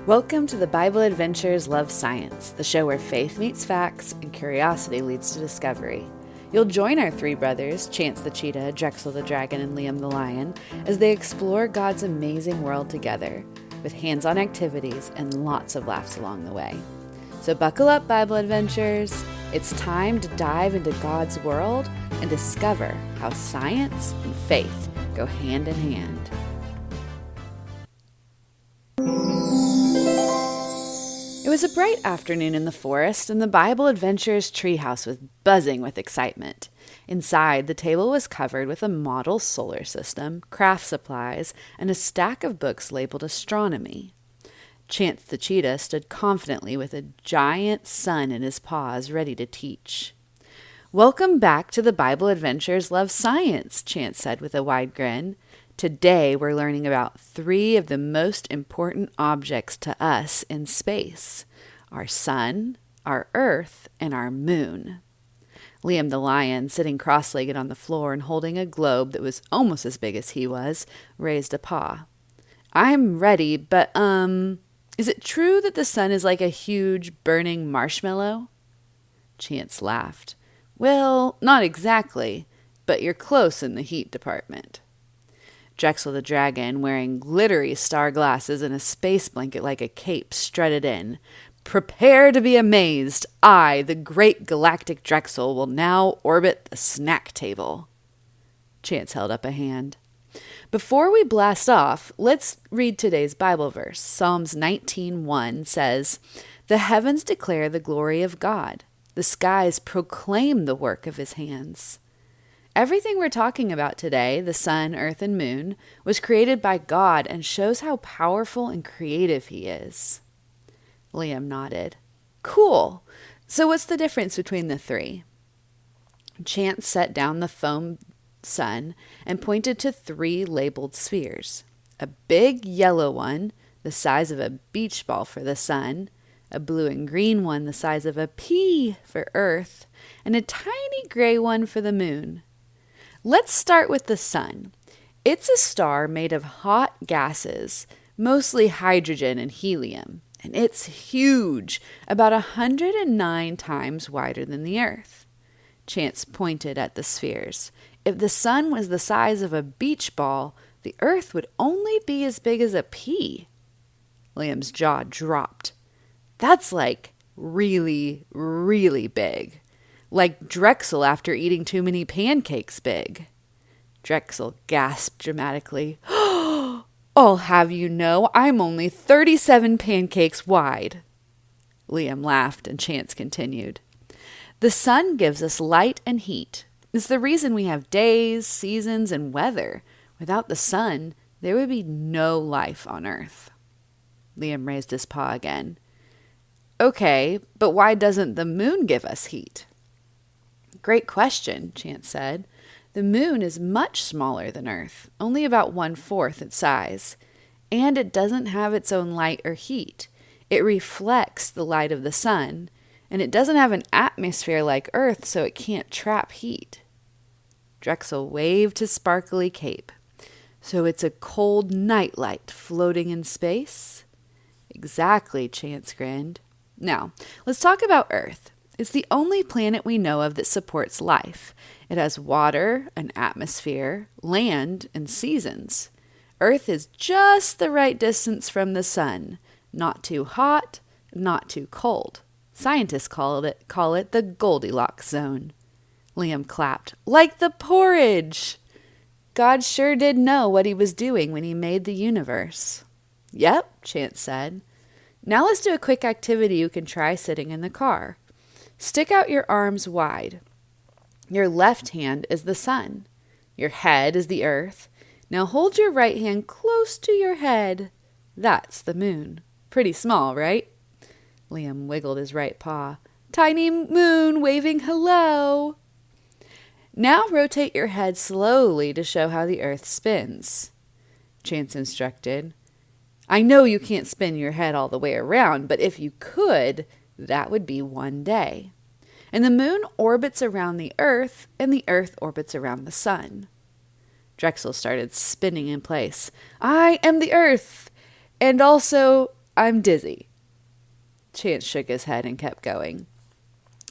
Welcome to the Bible Adventures Love Science, the show where faith meets facts and curiosity leads to discovery. You'll join our three brothers, Chance the cheetah, Drexel the dragon, and Liam the lion, as they explore God's amazing world together, with hands-on activities and lots of laughs along the way. So buckle up, Bible Adventures. It's time to dive into God's world and discover how science and faith go hand in hand. It was a bright afternoon in the forest, and the Bible Adventures treehouse was buzzing with excitement. Inside, the table was covered with a model solar system, craft supplies, and a stack of books labeled astronomy. Chance the cheetah stood confidently with a giant sun in his paws, ready to teach. "Welcome back to the Bible Adventures Love Science," Chance said with a wide grin. "Today we're learning about three of the most important objects to us in space: our sun, our earth, and our moon." Liam the lion, sitting cross-legged on the floor and holding a globe that was almost as big as he was, raised a paw. "I'm ready, but, is it true that the sun is like a huge burning marshmallow?" Chance laughed. "Well, not exactly, but you're close in the heat department." Drexel the dragon, wearing glittery star glasses and a space blanket like a cape, strutted in. "Prepare to be amazed. I, the great galactic Drexel, will now orbit the snack table." Chance held up a hand. "Before we blast off, let's read today's Bible verse. Psalms 19:1 says, 'The heavens declare the glory of God. The skies proclaim the work of his hands.' Everything we're talking about today, the sun, earth, and moon, was created by God and shows how powerful and creative he is." Liam nodded. "Cool. So what's the difference between the three?" Chance set down the foam sun and pointed to three labeled spheres. A big yellow one, the size of a beach ball for the sun, a blue and green one the size of a pea for Earth, and a tiny gray one for the moon. Let's start with the sun. It's a star made of hot gases, mostly hydrogen and helium, and it's huge, about 109 times wider than the Earth. Chance pointed at the spheres. If the sun was the size of a beach ball, the Earth would only be as big as a pea. Liam's jaw dropped. "That's like really, really big. Like Drexel after eating too many pancakes big." Drexel gasped dramatically. "I'll have you know, I'm only 37 pancakes wide." Liam laughed and Chance continued. "The sun gives us light and heat. It's the reason we have days, seasons, and weather. Without the sun, there would be no life on Earth." Liam raised his paw again. "Okay, but why doesn't the moon give us heat?" "Great question," Chance said. "The moon is much smaller than Earth, only about 1/4 its size, and it doesn't have its own light or heat. It reflects the light of the sun, and it doesn't have an atmosphere like Earth, so it can't trap heat." Drexel waved his sparkly cape. "So it's a cold nightlight floating in space?" "Exactly," Chance grinned. "Now, let's talk about Earth. It's the only planet we know of that supports life. It has water, an atmosphere, land, and seasons. Earth is just the right distance from the sun. Not too hot, not too cold. Scientists call it the Goldilocks zone." Liam clapped. "Like the porridge!" "God sure did know what he was doing when he made the universe." "Yep," Chance said. "Now let's do a quick activity you can try sitting in the car. Stick out your arms wide. Your left hand is the sun. Your head is the earth. Now hold your right hand close to your head. That's the moon. Pretty small, right?" Liam wiggled his right paw. "Tiny moon waving hello." "Now rotate your head slowly to show how the earth spins," Chance instructed. "I know you can't spin your head all the way around, but if you could, that would be one day. And the moon orbits around the earth, and the earth orbits around the sun." Drexel started spinning in place. "I am the earth, and also I'm dizzy. Chance shook his head and kept going.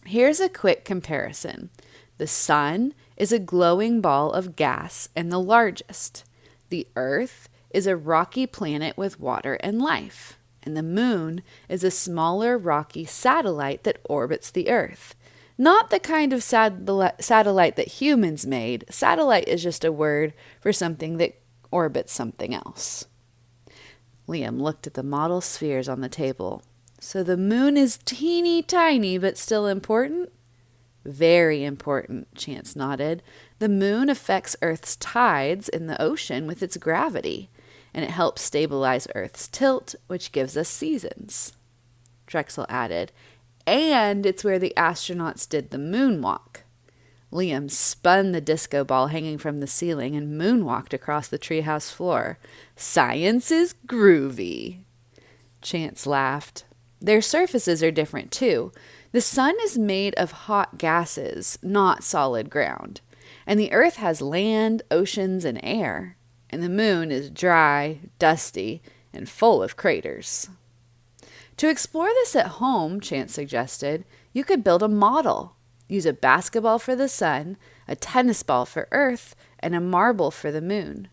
Here's a quick comparison. The sun is a glowing ball of gas and the largest. The Earth is a rocky planet with water and life. And the moon is a smaller rocky satellite that orbits the Earth. Not the kind of satellite that humans made. Satellite is just a word for something that orbits something else. Liam looked at the model spheres on the table. So the moon is teeny tiny but still important? Very important, Chance nodded. The moon affects Earth's tides in the ocean with its gravity, and it helps stabilize Earth's tilt, which gives us seasons. Drexel added, and it's where the astronauts did the moonwalk. Liam spun the disco ball hanging from the ceiling and moonwalked across the treehouse floor. Science is groovy. Chance laughed. Their surfaces are different too. The sun is made of hot gases, not solid ground. And the Earth has land, oceans, and air. And the moon is dry, dusty, and full of craters. To explore this at home, Chance suggested, you could build a model. Use a basketball for the sun, a tennis ball for Earth, and a marble for the moon.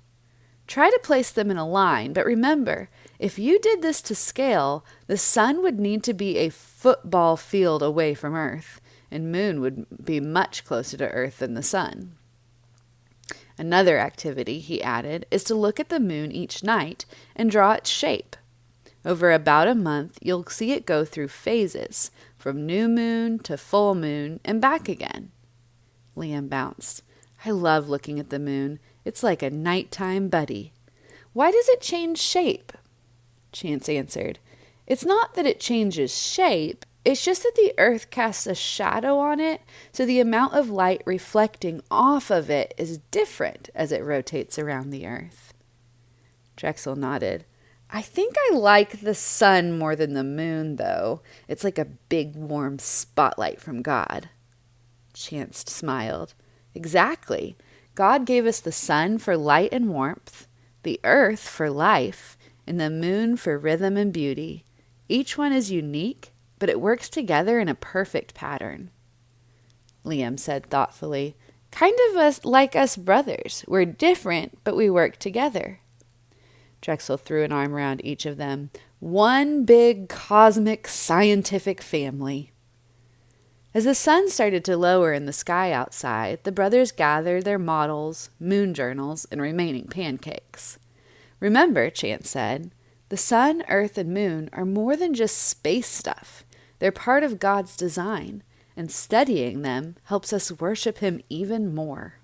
Try to place them in a line, but remember, if you did this to scale, the sun would need to be a football field away from Earth, and moon would be much closer to Earth than the sun. Another activity, he added, is to look at the moon each night and draw its shape. Over about a month, you'll see it go through phases, from new moon to full moon and back again. Liam bounced. I love looking at the moon. It's like a nighttime buddy. Why does it change shape? Chance answered. It's not that it changes shape. It's just that the Earth casts a shadow on it, so the amount of light reflecting off of it is different as it rotates around the Earth. Drexel nodded. I think I like the sun more than the moon, though. It's like a big warm spotlight from God. Chance smiled. Exactly. God gave us the sun for light and warmth, the earth for life, and the moon for rhythm and beauty. Each one is unique, but it works together in a perfect pattern. Liam said thoughtfully, kind of like us brothers. We're different, but we work together. Drexel threw an arm around each of them. One big cosmic scientific family. As the sun started to lower in the sky outside, the brothers gathered their models, moon journals, and remaining pancakes. Remember, Chance said, the sun, earth, and moon are more than just space stuff. They're part of God's design, and studying them helps us worship Him even more.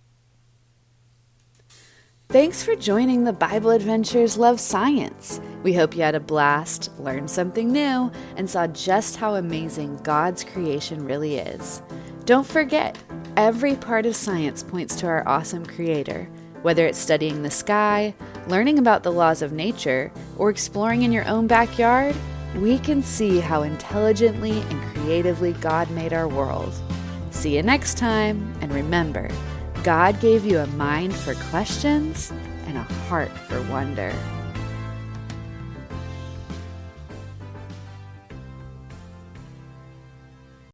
Thanks for joining the Bible Adventures Love Science. We hope you had a blast, learned something new, and saw just how amazing God's creation really is. Don't forget, every part of science points to our awesome Creator. Whether it's studying the sky, learning about the laws of nature, or exploring in your own backyard, we can see how intelligently and creatively God made our world. See you next time, and remember, God gave you a mind for questions and a heart for wonder.